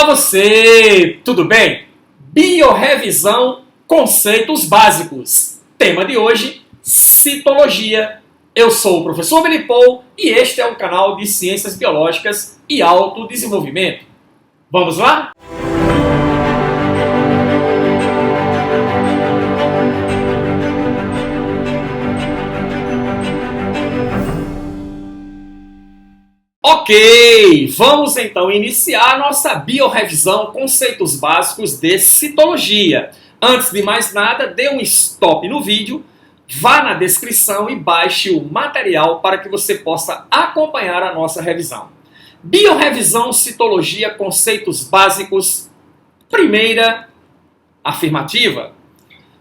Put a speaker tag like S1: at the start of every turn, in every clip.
S1: você, tudo bem? Biorrevisão, conceitos básicos. Tema de hoje, citologia. Eu sou o professor Belipou e este é o canal de Ciências Biológicas e Autodesenvolvimento. Vamos lá? Ok, vamos então iniciar nossa biorrevisão, conceitos básicos de citologia. Antes de mais nada, dê um stop no vídeo, vá na descrição e baixe o material para que você possa acompanhar a nossa revisão. Biorrevisão, citologia, conceitos básicos. Primeira afirmativa.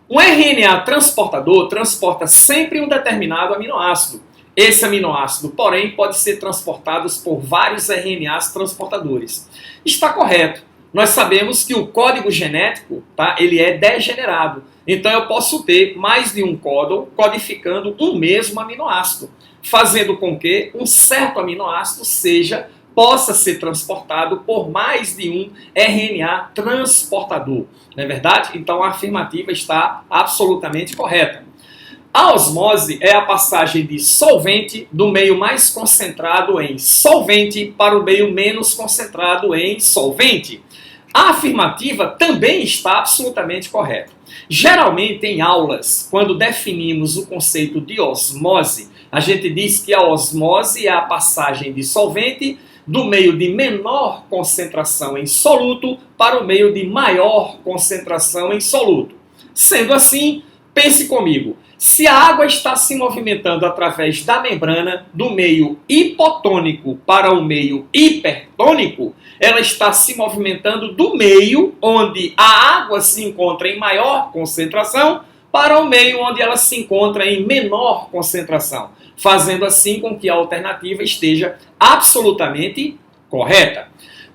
S1: Um RNA transportador transporta sempre um determinado aminoácido. Esse aminoácido, porém, pode ser transportado por vários RNAs transportadores. Está correto. Nós sabemos que o código genético, ele é degenerado. Então eu posso ter mais de um códon codificando um mesmo aminoácido, fazendo com que um certo aminoácido possa ser transportado por mais de um RNA transportador. Não é verdade? Então a afirmativa está absolutamente correta. A osmose é a passagem de solvente do meio mais concentrado em solvente para o meio menos concentrado em solvente. A afirmativa também está absolutamente correta. Geralmente em aulas, quando definimos o conceito de osmose, a gente diz que a osmose é a passagem de solvente do meio de menor concentração em soluto para o meio de maior concentração em soluto. Sendo assim, pense comigo. Se a água está se movimentando através da membrana do meio hipotônico para o meio hipertônico, ela está se movimentando do meio onde a água se encontra em maior concentração para o meio onde ela se encontra em menor concentração, fazendo assim com que a alternativa esteja absolutamente correta.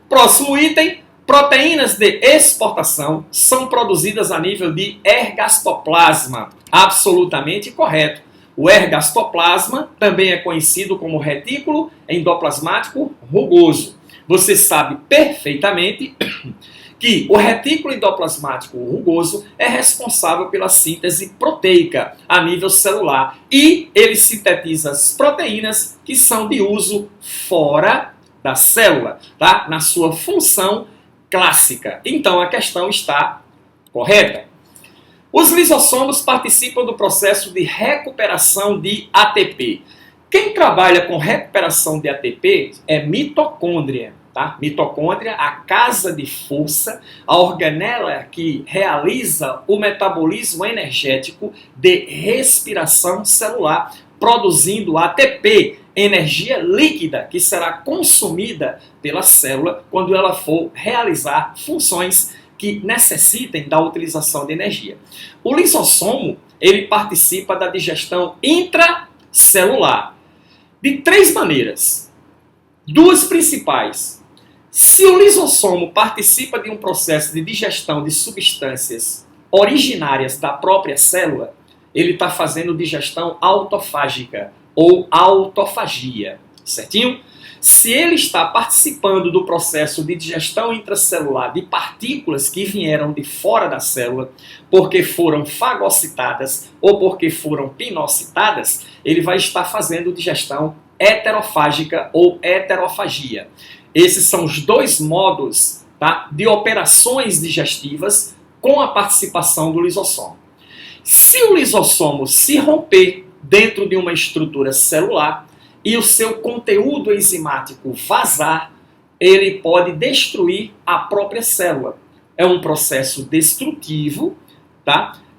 S1: Próximo item. Proteínas de exportação são produzidas a nível de ergastoplasma. Absolutamente correto. O ergastoplasma também é conhecido como retículo endoplasmático rugoso. Você sabe perfeitamente que o retículo endoplasmático rugoso é responsável pela síntese proteica a nível celular e ele sintetiza as proteínas que são de uso fora da célula, na sua função clássica. Então a questão está correta. Os lisossomos participam do processo de recuperação de ATP. Quem trabalha com recuperação de ATP é mitocôndria. Mitocôndria, a casa de força, a organela que realiza o metabolismo energético de respiração celular, produzindo ATP, energia líquida que será consumida pela célula quando ela for realizar funções que necessitem da utilização de energia. O lisossomo, ele participa da digestão intracelular de três maneiras. Duas principais. Se o lisossomo participa de um processo de digestão de substâncias originárias da própria célula, ele está fazendo digestão autofágica ou autofagia, certinho? Se ele está participando do processo de digestão intracelular de partículas que vieram de fora da célula, porque foram fagocitadas ou porque foram pinocitadas, ele vai estar fazendo digestão heterofágica ou heterofagia. Esses são os dois modos de operações digestivas com a participação do lisossomo. Se o lisossomo se romper dentro de uma estrutura celular e o seu conteúdo enzimático vazar, ele pode destruir a própria célula. É um processo destrutivo,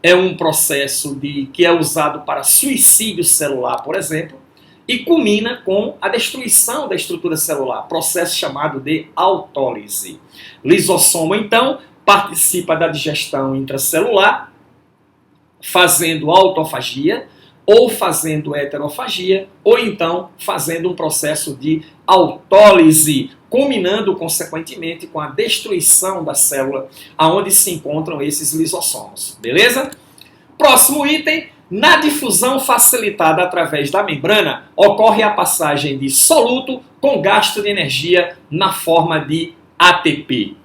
S1: É um processo que é usado para suicídio celular, por exemplo, e culmina com a destruição da estrutura celular, processo chamado de autólise. Lisossomo, então, participa da digestão intracelular, fazendo autofagia, ou fazendo heterofagia, ou então fazendo um processo de autólise, culminando consequentemente com a destruição da célula aonde se encontram esses lisossomos. Beleza? Próximo item. Na difusão facilitada através da membrana, ocorre a passagem de soluto com gasto de energia na forma de ATP.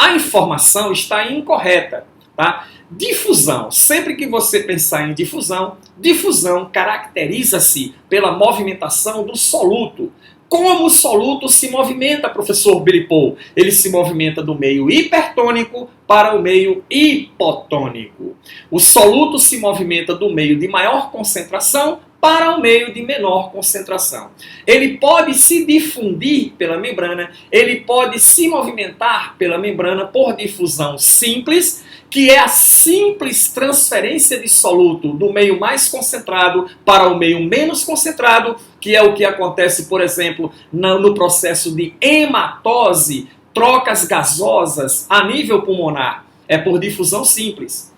S1: A informação está incorreta, tá? Difusão. Sempre que você pensar em difusão, difusão caracteriza-se pela movimentação do soluto. Como o soluto se movimenta, professor Billy Paul? Ele se movimenta do meio hipertônico para o meio hipotônico. O soluto se movimenta do meio de maior concentração para o meio de menor concentração. Ele pode se difundir pela membrana, ele pode se movimentar pela membrana por difusão simples, que é a simples transferência de soluto do meio mais concentrado para o meio menos concentrado, que é o que acontece, por exemplo, no processo de hematose, trocas gasosas a nível pulmonar. É por difusão simples.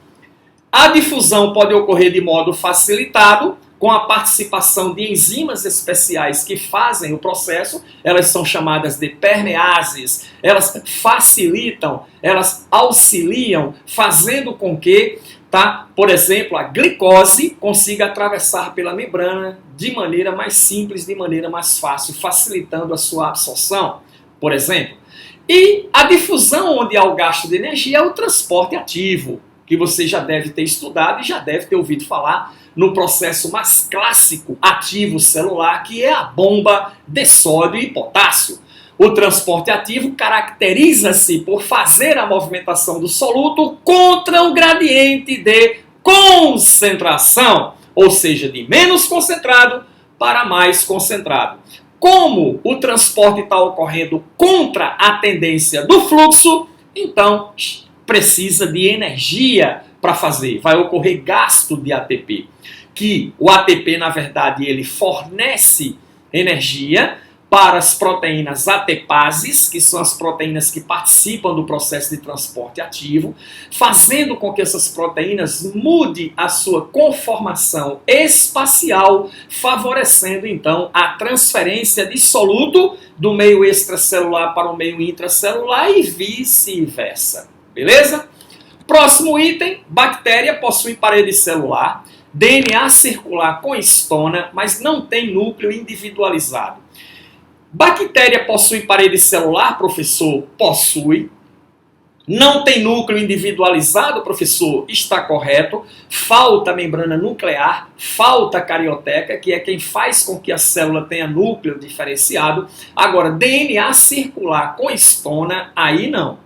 S1: A difusão pode ocorrer de modo facilitado, com a participação de enzimas especiais que fazem o processo. Elas são chamadas de permeases. Elas facilitam, elas auxiliam, fazendo com que, por exemplo, a glicose consiga atravessar pela membrana de maneira mais simples, de maneira mais fácil, facilitando a sua absorção, por exemplo. E a difusão, onde há o gasto de energia, é o transporte ativo, que você já deve ter estudado e já deve ter ouvido falar no processo mais clássico ativo celular, que é a bomba de sódio e potássio. O transporte ativo caracteriza-se por fazer a movimentação do soluto contra o gradiente de concentração, ou seja, de menos concentrado para mais concentrado. Como o transporte está ocorrendo contra a tendência do fluxo, então precisa de energia para fazer. Vai ocorrer gasto de ATP. Que o ATP, na verdade, ele fornece energia para as proteínas ATPases, que são as proteínas que participam do processo de transporte ativo, fazendo com que essas proteínas mudem a sua conformação espacial, favorecendo, então, a transferência de soluto do meio extracelular para o meio intracelular e vice-versa. Beleza? Próximo item, bactéria possui parede celular, DNA circular com histona, mas não tem núcleo individualizado. Bactéria possui parede celular, professor? Possui. Não tem núcleo individualizado, professor? Está correto. Falta membrana nuclear, falta carioteca, que é quem faz com que a célula tenha núcleo diferenciado. Agora, DNA circular com histona, aí não.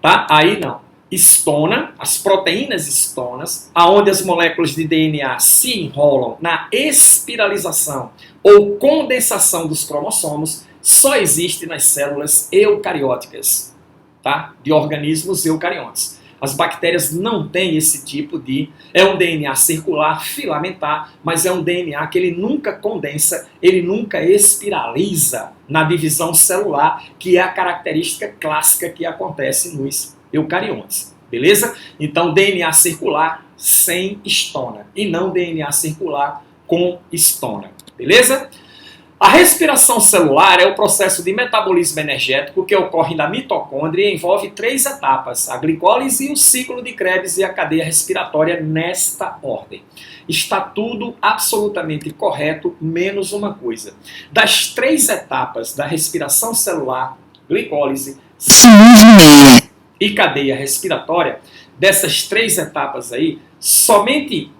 S1: Tá? Aí não. Histona, as proteínas histonas, aonde as moléculas de DNA se enrolam na espiralização ou condensação dos cromossomos, só existe nas células eucarióticas, tá? De organismos eucariontes. As bactérias não têm esse tipo de... É um DNA circular, filamentar, mas é um DNA que ele nunca condensa, ele nunca espiraliza na divisão celular, que é a característica clássica que acontece nos eucariontes, beleza? Então, DNA circular sem histona e não DNA circular com histona, beleza? A respiração celular é o processo de metabolismo energético que ocorre na mitocôndria e envolve 3 etapas: a glicólise, o ciclo de Krebs e a cadeia respiratória nesta ordem. Está tudo absolutamente correto, menos uma coisa. Das 3 etapas da respiração celular, glicólise, e cadeia respiratória, dessas 3 etapas aí, somente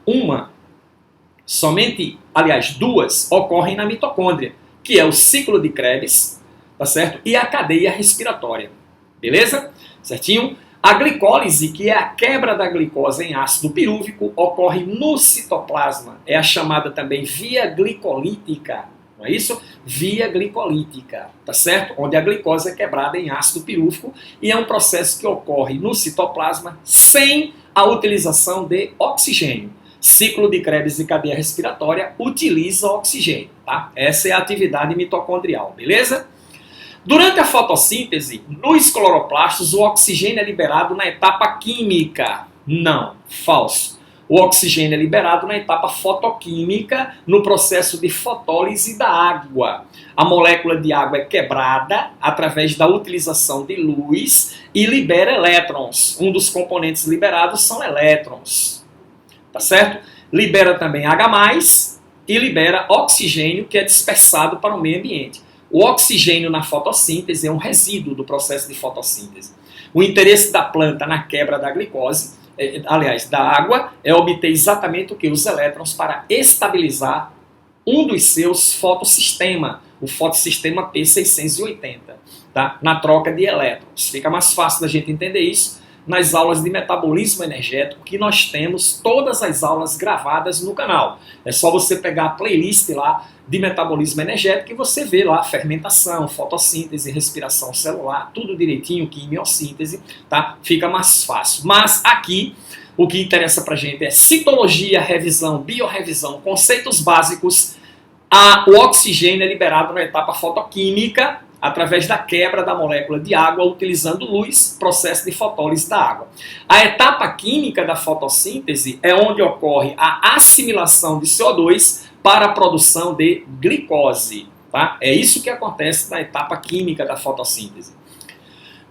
S1: 2 ocorrem na mitocôndria, que é o ciclo de Krebs, tá certo? E a cadeia respiratória, beleza? Certinho? A glicólise, que é a quebra da glicose em ácido pirúvico, ocorre no citoplasma, é a chamada também via glicolítica, não é isso? Via glicolítica, tá certo? Onde a glicose é quebrada em ácido pirúvico e é um processo que ocorre no citoplasma sem a utilização de oxigênio. Ciclo de Krebs e cadeia respiratória utiliza oxigênio, tá? Essa é a atividade mitocondrial, beleza? Durante a fotossíntese, nos cloroplastos, o oxigênio é liberado na etapa química. Não, falso. O oxigênio é liberado na etapa fotoquímica, no processo de fotólise da água. A molécula de água é quebrada através da utilização de luz e libera elétrons. Um dos componentes liberados são elétrons. Tá certo? Libera também H+, e libera oxigênio, que é dispersado para o meio ambiente. O oxigênio na fotossíntese é um resíduo do processo de fotossíntese. O interesse da planta na quebra da glicose, aliás, da água, é obter exatamente o que? Os elétrons para estabilizar um dos seus fotossistemas, o fotossistema P680, tá? Na troca de elétrons. Fica mais fácil da gente entender isso nas aulas de metabolismo energético, que nós temos todas as aulas gravadas no canal. É só você pegar a playlist lá de metabolismo energético e você vê lá fermentação, fotossíntese, respiração celular, tudo direitinho, quimiossíntese, tá? Fica mais fácil. Mas aqui o que interessa pra gente é citologia, revisão, biorrevisão, conceitos básicos. O oxigênio é liberado na etapa fotoquímica, através da quebra da molécula de água, utilizando luz, processo de fotólise da água. A etapa química da fotossíntese é onde ocorre a assimilação de CO2 para a produção de glicose. Tá? É isso que acontece na etapa química da fotossíntese.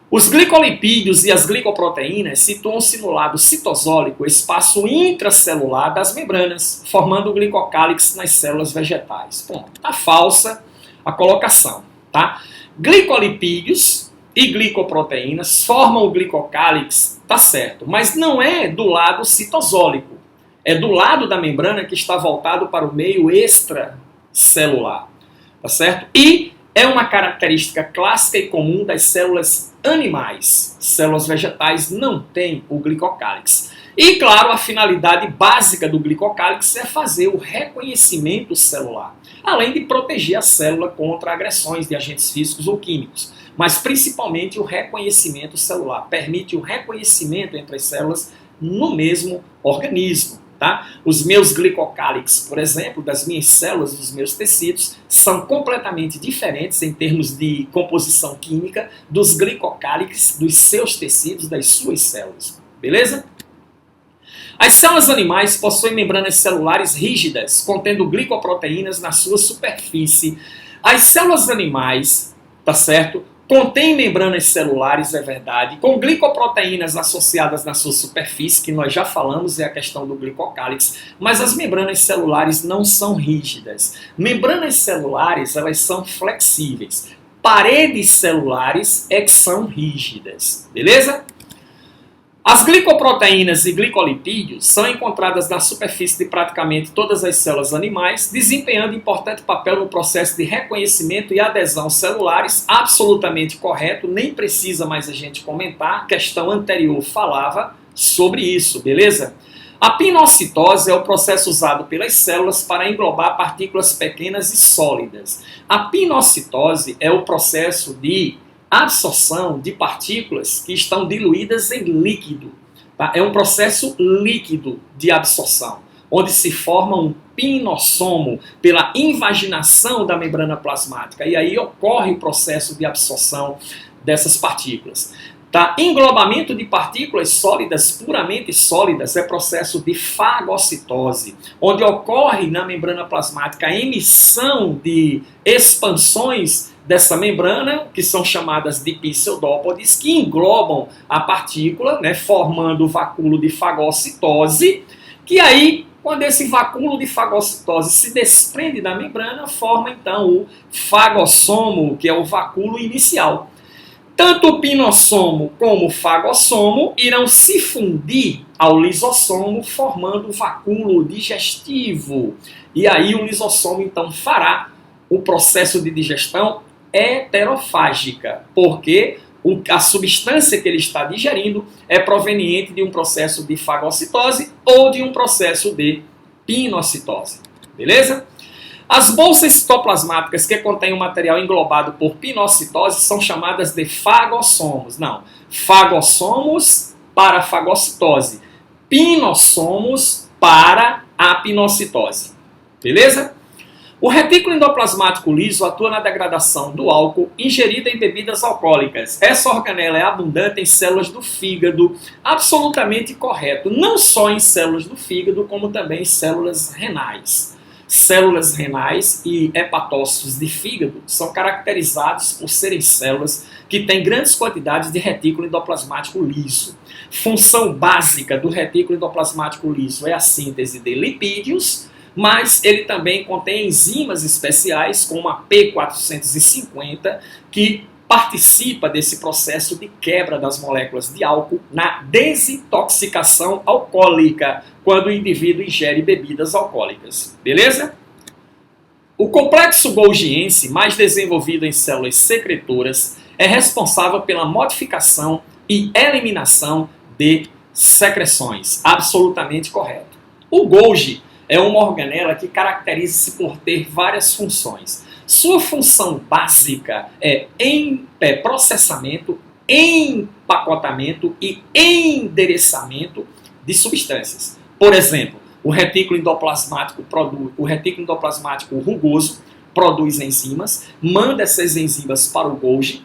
S1: Os glicolipídios e as glicoproteínas situam-se no lado citosólico, espaço intracelular das membranas, formando o glicocálix nas células vegetais. Bom, tá falsa a colocação, tá? Glicolipídios e glicoproteínas formam o glicocálix, tá certo, mas não é do lado citosólico, é do lado da membrana que está voltado para o meio extracelular, tá certo? E é uma característica clássica e comum das células animais. Células vegetais não têm o glicocálix. E, claro, a finalidade básica do glicocálix é fazer o reconhecimento celular, além de proteger a célula contra agressões de agentes físicos ou químicos. Mas, principalmente, o reconhecimento celular. Permite o reconhecimento entre as células no mesmo organismo. Tá? Os meus glicocálix, por exemplo, das minhas células, dos meus tecidos, são completamente diferentes em termos de composição química dos glicocálix dos seus tecidos, das suas células. Beleza? As células animais possuem membranas celulares rígidas, contendo glicoproteínas na sua superfície. As células animais, tá certo? Contém membranas celulares, é verdade, com glicoproteínas associadas na sua superfície, que nós já falamos, é a questão do glicocálix, mas as membranas celulares não são rígidas. Membranas celulares, elas são flexíveis. Paredes celulares é que são rígidas, beleza? As glicoproteínas e glicolipídios são encontradas na superfície de praticamente todas as células animais, desempenhando importante papel no processo de reconhecimento e adesão celulares, absolutamente correto, nem precisa mais a gente comentar, a questão anterior falava sobre isso, beleza? A pinocitose é o processo usado pelas células para englobar partículas pequenas e sólidas. A pinocitose é o processo de absorção de partículas que estão diluídas em líquido. Tá? É um processo líquido de absorção, onde se forma um pinossomo pela invaginação da membrana plasmática. E aí ocorre o processo de absorção dessas partículas. Tá? Englobamento de partículas sólidas, puramente sólidas, é processo de fagocitose, onde ocorre na membrana plasmática a emissão de expansões dessa membrana, que são chamadas de pseudópodes, que englobam a partícula, né, formando o vacúolo de fagocitose, que aí, quando esse vacúolo de fagocitose se desprende da membrana, forma então o fagossomo, que é o vacúolo inicial. Tanto o pinossomo como o fagossomo irão se fundir ao lisossomo, formando o vacúolo digestivo. E aí o lisossomo então fará o processo de digestão heterofágica, porque a substância que ele está digerindo é proveniente de um processo de fagocitose ou de um processo de pinocitose. Beleza? As bolsas citoplasmáticas que contêm o material englobado por pinocitose são chamadas de fagossomos. Não, fagossomos para fagocitose, pinossomos para a pinocitose. Beleza? O retículo endoplasmático liso atua na degradação do álcool ingerido em bebidas alcoólicas. Essa organela é abundante em células do fígado, absolutamente correto, não só em células do fígado, como também em células renais. Células renais e hepatócitos de fígado são caracterizados por serem células que têm grandes quantidades de retículo endoplasmático liso. Função básica do retículo endoplasmático liso é a síntese de lipídios, mas ele também contém enzimas especiais, como a P450, que participa desse processo de quebra das moléculas de álcool na desintoxicação alcoólica, quando o indivíduo ingere bebidas alcoólicas. Beleza? O complexo golgiense, mais desenvolvido em células secretoras, é responsável pela modificação e eliminação de secreções. Absolutamente correto. O Golgi é uma organela que caracteriza-se por ter várias funções. Sua função básica é processamento, empacotamento e endereçamento de substâncias. Por exemplo, o retículo endoplasmático rugoso produz enzimas, manda essas enzimas para o Golgi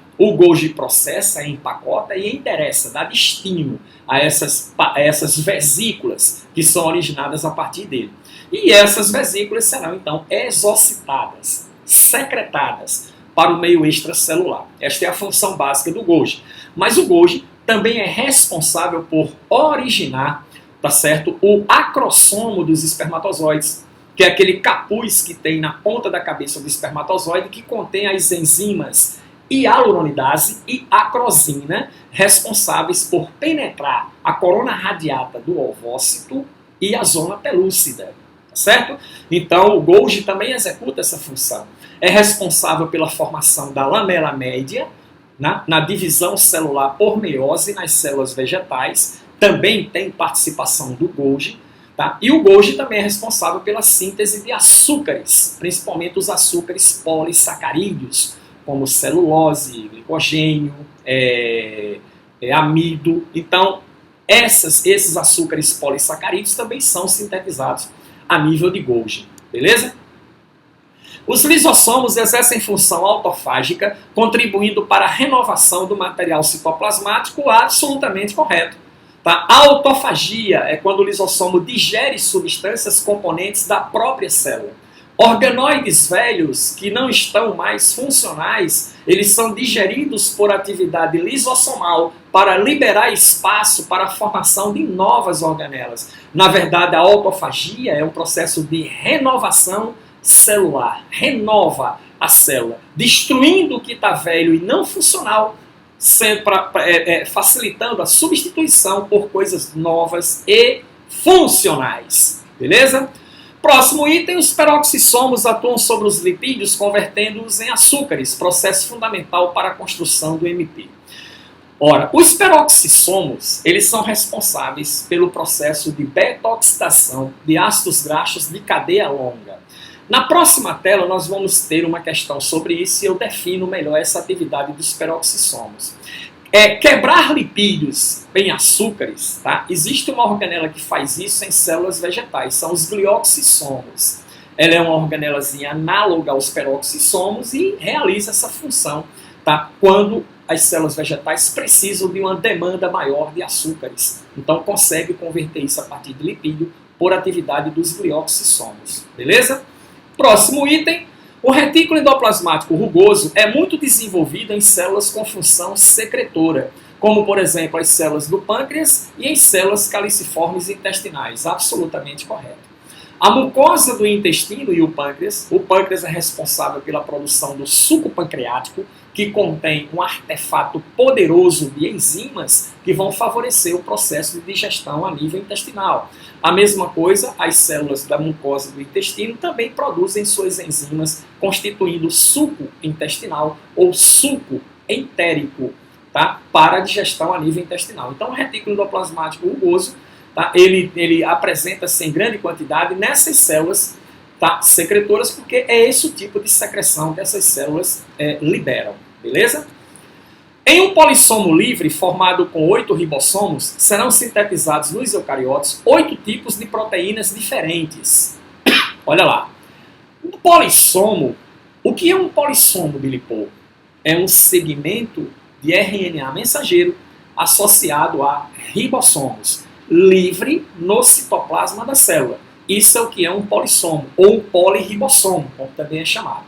S1: processa, empacota e endereça, dá destino a essas vesículas que são originadas a partir dele. E essas vesículas serão então exocitadas, secretadas para o meio extracelular. Esta é a função básica do Golgi. Mas o Golgi também é responsável por originar, tá certo, o acrossomo dos espermatozoides, que é aquele capuz que tem na ponta da cabeça do espermatozoide que contém as enzimas hialuronidase e acrosina, responsáveis por penetrar a corona radiata do ovócito e a zona pelúcida. Certo? Então, o Golgi também executa essa função. É responsável pela formação da lamela média, na divisão celular por meiose nas células vegetais. Também tem participação do Golgi. Tá? E o Golgi também é responsável pela síntese de açúcares, principalmente os açúcares polissacarídeos, como celulose, glicogênio, amido. Então, esses açúcares polissacarídeos também são sintetizados a nível de Golgi, beleza? Os lisossomos exercem função autofágica, contribuindo para a renovação do material citoplasmático, absolutamente correto. Tá? A autofagia é quando o lisossomo digere substâncias componentes da própria célula. Organoides velhos que não estão mais funcionais, eles são digeridos por atividade lisossomal para liberar espaço para a formação de novas organelas. Na verdade, a autofagia é um processo de renovação celular. Renova a célula, destruindo o que está velho e não funcional, facilitando a substituição por coisas novas e funcionais. Beleza? Próximo item, os peroxissomos atuam sobre os lipídios, convertendo-os em açúcares, processo fundamental para a construção do MP. Ora, os peroxissomos, eles são responsáveis pelo processo de beta-oxidação de ácidos graxos de cadeia longa. Na próxima tela, nós vamos ter uma questão sobre isso e eu defino melhor essa atividade dos peroxissomos. Quebrar lipídios em açúcares, tá? Existe uma organela que faz isso em células vegetais, são os glioxissomos. Ela é uma organelazinha análoga aos peroxissomos e realiza essa função, tá? Quando as células vegetais precisam de uma demanda maior de açúcares. Então consegue converter isso a partir de lipídio por atividade dos glioxissomos. Beleza? Próximo item. O retículo endoplasmático rugoso é muito desenvolvido em células com função secretora, como, por exemplo, as células do pâncreas e em células caliciformes intestinais. Absolutamente correto. A mucosa do intestino e o pâncreas é responsável pela produção do suco pancreático, que contém um artefato poderoso de enzimas que vão favorecer o processo de digestão a nível intestinal. A mesma coisa, as células da mucosa do intestino também produzem suas enzimas, constituindo suco intestinal ou suco entérico, tá? Para a digestão a nível intestinal. Então, o retículo endoplasmático rugoso, tá? Ele apresenta-se em grande quantidade nessas células, tá? Secretoras, porque é esse o tipo de secreção que essas células liberam. Beleza? Em um polissomo livre, formado com 8 ribossomos, serão sintetizados nos eucariotos 8 tipos de proteínas diferentes. Olha lá. Um polissomo, o que é um polissomo de Lipou? É um segmento de RNA mensageiro associado a ribossomos, livre no citoplasma da célula. Isso é o que é um polissomo, ou um polirribossomo, como também é chamado.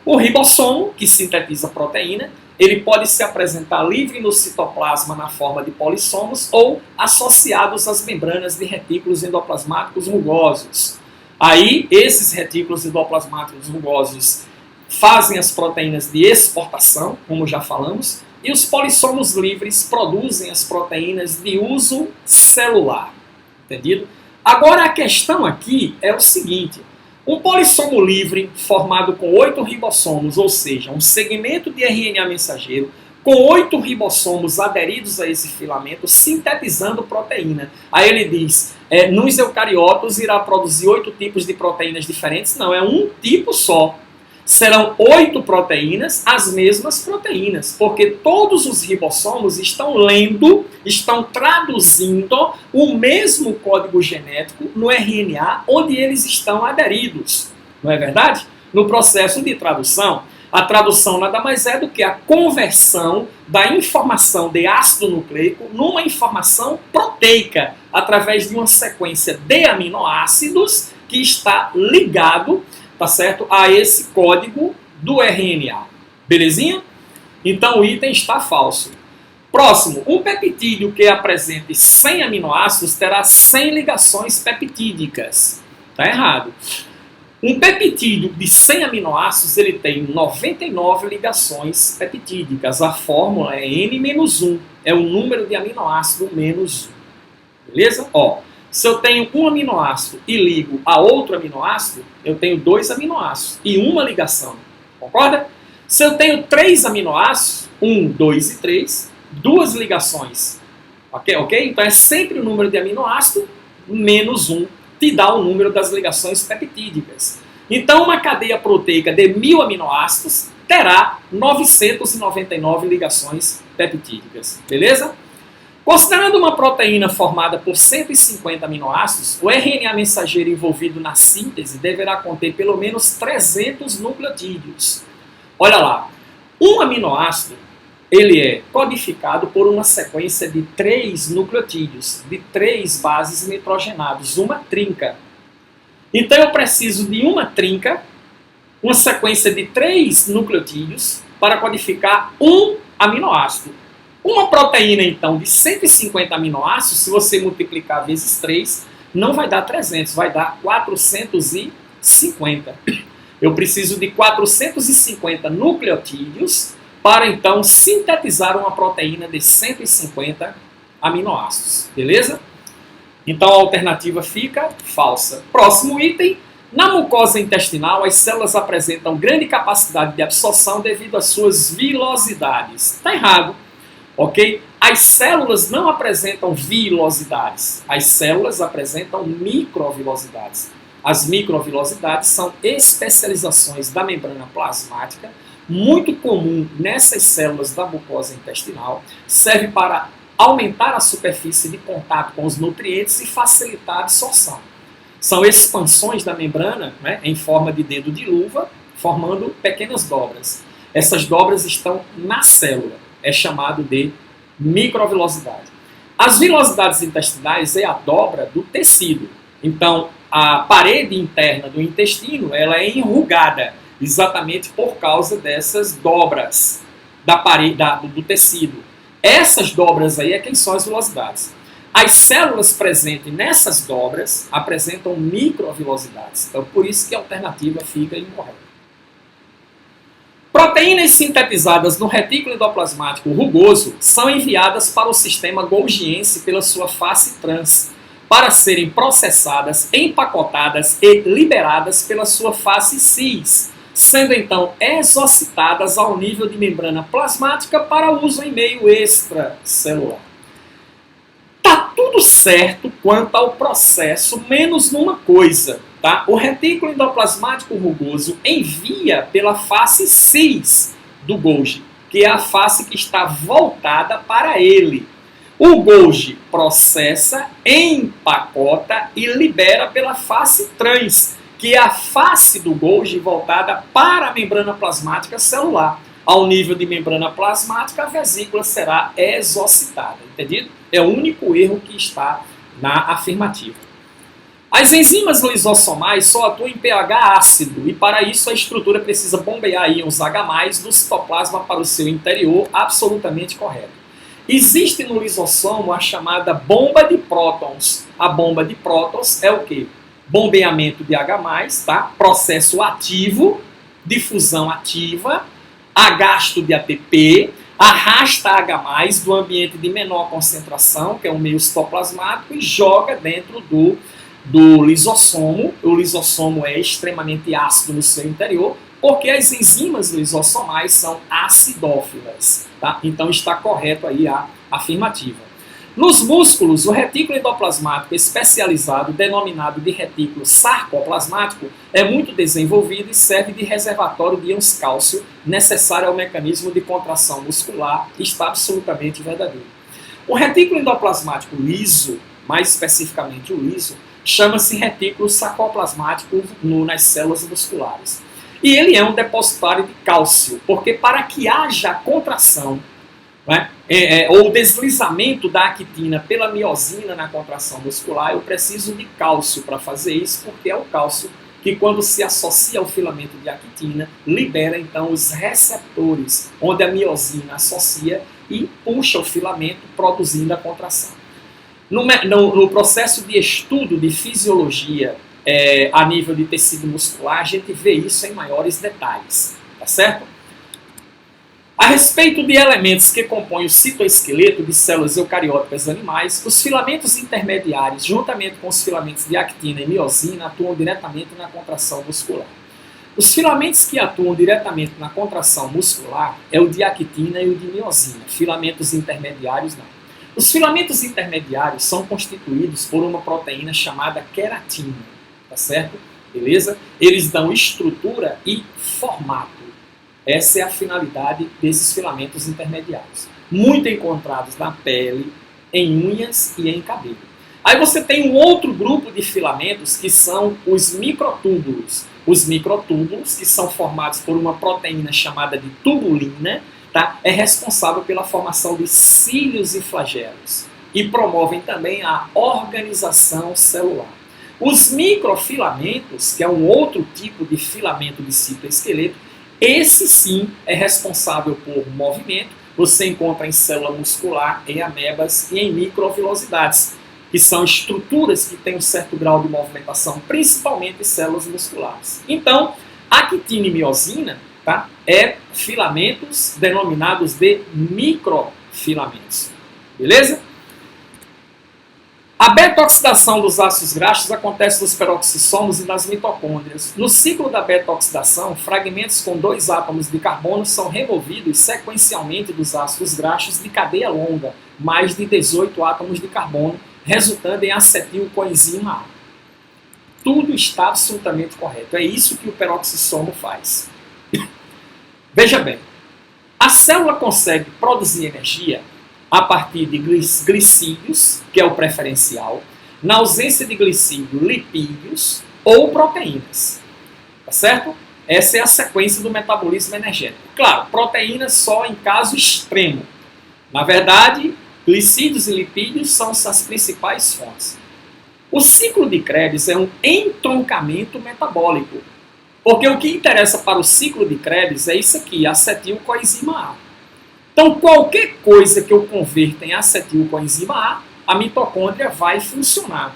S1: O ribossomo, que sintetiza proteína, ele pode se apresentar livre no citoplasma na forma de polissomos ou associados às membranas de retículos endoplasmáticos rugosos. Aí, esses retículos endoplasmáticos rugosos fazem as proteínas de exportação, como já falamos, e os polissomos livres produzem as proteínas de uso celular. Entendido? Agora a questão aqui é o seguinte: um polissomo livre formado com 8 ribossomos, ou seja, um segmento de RNA mensageiro com 8 ribossomos aderidos a esse filamento, sintetizando proteína. Aí ele diz, nos eucariotos irá produzir 8 tipos de proteínas diferentes. Não, é um tipo só. Serão 8 proteínas, as mesmas proteínas, porque todos os ribossomos estão lendo, estão traduzindo o mesmo código genético no RNA onde eles estão aderidos. Não é verdade? No processo de tradução, a tradução nada mais é do que a conversão da informação de ácido nucleico numa informação proteica, através de uma sequência de aminoácidos que está ligado, tá certo, a esse código do RNA. Belezinha? Então o item está falso. Próximo, um peptídeo que apresente 100 aminoácidos terá 100 ligações peptídicas. Tá errado. Um peptídeo de 100 aminoácidos, ele tem 99 ligações peptídicas. A fórmula é N-1, é o número de aminoácido menos 1. Beleza? Ó, se eu tenho um aminoácido e ligo a outro aminoácido, eu tenho 2 aminoácidos e uma ligação. Concorda? Se eu tenho 3 aminoácidos, 1, 2 e 3, 2 ligações. Ok? Então é sempre o número de aminoácido menos 1. Te dá o número das ligações peptídicas. Então, uma cadeia proteica de 1000 aminoácidos terá 999 ligações peptídicas. Beleza? Considerando uma proteína formada por 150 aminoácidos, o RNA mensageiro envolvido na síntese deverá conter pelo menos 300 nucleotídeos. Olha lá, um aminoácido ele é codificado por uma sequência de 3 nucleotídeos, de 3 bases nitrogenadas, uma trinca. Então eu preciso de uma trinca, uma sequência de 3 nucleotídeos, para codificar um aminoácido. Uma proteína, então, de 150 aminoácidos, se você multiplicar vezes 3, não vai dar 300, vai dar 450. Eu preciso de 450 nucleotídeos para, então, sintetizar uma proteína de 150 aminoácidos. Beleza? Então, a alternativa fica falsa. Próximo item. Na mucosa intestinal, as células apresentam grande capacidade de absorção devido às suas vilosidades. Está errado. Ok? As células não apresentam vilosidades. As células apresentam microvilosidades. As microvilosidades são especializações da membrana plasmática, muito comum nessas células da mucosa intestinal, serve para aumentar a superfície de contato com os nutrientes e facilitar a absorção. São expansões da membrana, né, em forma de dedo de luva, formando pequenas dobras. Essas dobras estão na célula, é chamado de microvilosidade. As vilosidades intestinais é a dobra do tecido. Então, a parede interna do intestino ela é enrugada, exatamente por causa dessas dobras da parede, do tecido. Essas dobras aí é quem são as vilosidades. As células presentes nessas dobras apresentam microvilosidades. Então, por isso que a alternativa fica incorreta. Proteínas sintetizadas no retículo endoplasmático rugoso são enviadas para o sistema golgiense pela sua face trans, para serem processadas, empacotadas e liberadas pela sua face cis, sendo então exocitadas ao nível de membrana plasmática para uso em meio extracelular. Tá tudo certo quanto ao processo, menos numa coisa, tá? O retículo endoplasmático rugoso envia pela face cis do Golgi, que é a face que está voltada para ele. O Golgi processa, empacota e libera pela face trans, que é a face do Golgi voltada para a membrana plasmática celular. Ao nível de membrana plasmática, a vesícula será exocitada. Entendido? É o único erro que está na afirmativa. As enzimas lisossomais só atuam em pH ácido e, para isso, a estrutura precisa bombear íons H+, do citoplasma para o seu interior, absolutamente correto. Existe no lisossomo a chamada bomba de prótons. A bomba de prótons é o quê? Bombeamento de H+, tá? Processo ativo, difusão ativa, há gasto de ATP, arrasta H+, do ambiente de menor concentração, que é o meio citoplasmático, e joga dentro do lisossomo. O lisossomo é extremamente ácido no seu interior, porque as enzimas lisossomais são acidófilas. Tá? Então está correto aí a afirmativa. Nos músculos, o retículo endoplasmático especializado, denominado de retículo sarcoplasmático, é muito desenvolvido e serve de reservatório de íons cálcio, necessário ao mecanismo de contração muscular, e está absolutamente verdadeiro. O retículo endoplasmático liso, mais especificamente o liso, chama-se retículo sarcoplasmático nas células musculares. E ele é um depositário de cálcio, porque para que haja contração, né, ou deslizamento da actina pela miosina na contração muscular, eu preciso de cálcio para fazer isso, porque é o cálcio que, quando se associa ao filamento de actina, libera então os receptores, onde a miosina associa e puxa o filamento, produzindo a contração. No processo de estudo de fisiologia a nível de tecido muscular, a gente vê isso em maiores detalhes, tá certo? A respeito de elementos que compõem o citoesqueleto de células eucarióticas animais, os filamentos intermediários, juntamente com os filamentos de actina e miosina, atuam diretamente na contração muscular. Os filamentos que atuam diretamente na contração muscular é o de actina e o de miosina. Filamentos intermediários não. Os filamentos intermediários são constituídos por uma proteína chamada queratina, tá certo? Beleza? Eles dão estrutura e formato. Essa é a finalidade desses filamentos intermediários. Muito encontrados na pele, em unhas e em cabelo. Aí você tem um outro grupo de filamentos que são os microtúbulos. Os microtúbulos, que são formados por uma proteína chamada de tubulina, tá? É responsável pela formação de cílios e flagelos. E promovem também a organização celular. Os microfilamentos, que é um outro tipo de filamento de citoesqueleto, esse sim é responsável por movimento. Você encontra em célula muscular, em amebas e em microvilosidades, que são estruturas que têm um certo grau de movimentação, principalmente células musculares. Então, actina e miosina, tá, é filamentos denominados de microfilamentos. Beleza? A beta-oxidação dos ácidos graxos acontece nos peroxissomos e nas mitocôndrias. No ciclo da beta-oxidação, fragmentos com 2 átomos de carbono são removidos sequencialmente dos ácidos graxos de cadeia longa, mais de 18 átomos de carbono, resultando em acetilcoenzima A. Tudo está absolutamente correto. É isso que o peroxissomo faz. Veja bem, a célula consegue produzir energia a partir de glicídios, que é o preferencial, na ausência de glicídio, lipídios ou proteínas. Tá certo? Essa é a sequência do metabolismo energético. Claro, proteínas só em caso extremo. Na verdade, glicídios e lipídios são as principais fontes. O ciclo de Krebs é um entroncamento metabólico. Porque o que interessa para o ciclo de Krebs é isso aqui, acetilcoenzima A. Então, qualquer coisa que eu converta em acetilcoenzima A, a mitocôndria vai funcionar.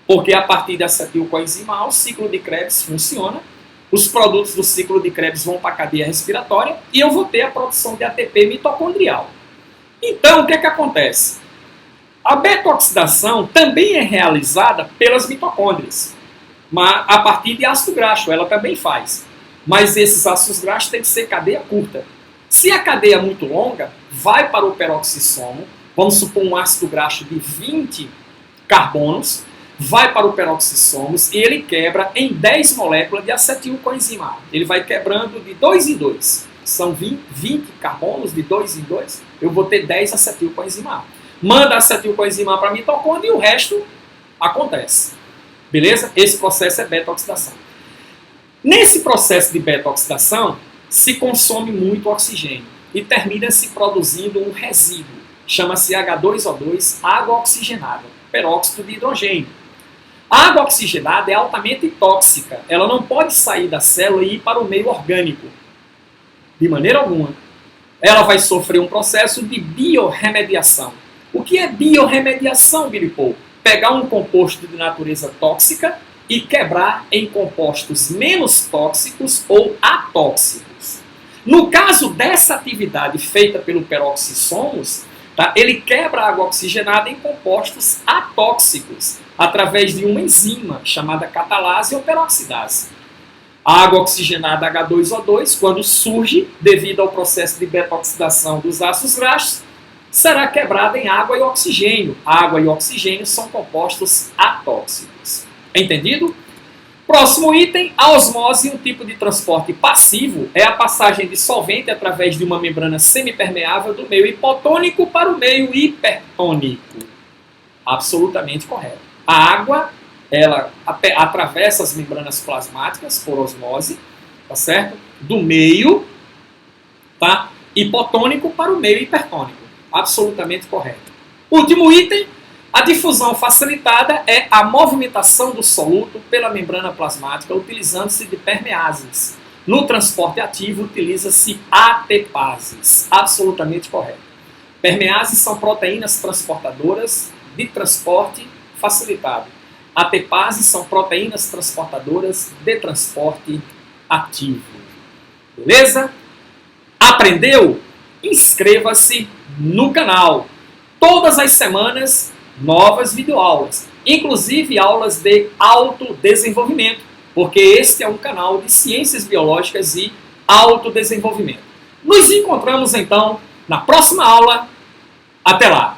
S1: Porque a partir da acetilcoenzima A, o ciclo de Krebs funciona, os produtos do ciclo de Krebs vão para a cadeia respiratória e eu vou ter a produção de ATP mitocondrial. Então, o que é que acontece? A beta-oxidação também é realizada pelas mitocôndrias, mas a partir de ácido graxo, ela também faz. Mas esses ácidos graxos têm que ser cadeia curta. Se a cadeia é muito longa, vai para o peroxissomo, vamos supor um ácido graxo de 20 carbonos, vai para o peroxissomo e ele quebra em 10 moléculas de acetilcoenzima A. Ele vai quebrando de 2 em 2. São 20 carbonos de 2 em 2, eu vou ter 10 acetilcoenzima A. Manda acetilcoenzima A para a mitocôndria e o resto acontece. Beleza? Esse processo é beta-oxidação. Nesse processo de beta-oxidação, se consome muito oxigênio e termina se produzindo um resíduo, chama-se H2O2, água oxigenada, peróxido de hidrogênio. A água oxigenada é altamente tóxica, ela não pode sair da célula e ir para o meio orgânico, de maneira alguma. Ela vai sofrer um processo de biorremediação. O que é biorremediação, Billy Paul? Pegar um composto de natureza tóxica e quebrar em compostos menos tóxicos ou atóxicos. No caso dessa atividade feita pelo peroxissomos, tá, ele quebra a água oxigenada em compostos atóxicos, através de uma enzima chamada catalase ou peroxidase. A água oxigenada H2O2, quando surge devido ao processo de beta-oxidação dos ácidos graxos, será quebrada em água e oxigênio. Água e oxigênio são compostos atóxicos. Entendido? Próximo item, a osmose, um tipo de transporte passivo, é a passagem de solvente através de uma membrana semipermeável do meio hipotônico para o meio hipertônico. Absolutamente correto. A água, ela atravessa as membranas plasmáticas por osmose, tá certo? Do meio, tá, hipotônico para o meio hipertônico. Absolutamente correto. Último item, a difusão facilitada é a movimentação do soluto pela membrana plasmática utilizando-se de permeases. No transporte ativo, utiliza-se ATPases. Absolutamente correto. Permeases são proteínas transportadoras de transporte facilitado. ATPases são proteínas transportadoras de transporte ativo. Beleza? Aprendeu? Inscreva-se no canal. Todas as semanas, novas videoaulas, inclusive aulas de autodesenvolvimento, porque este é um canal de ciências biológicas e autodesenvolvimento. Nos encontramos então na próxima aula. Até lá!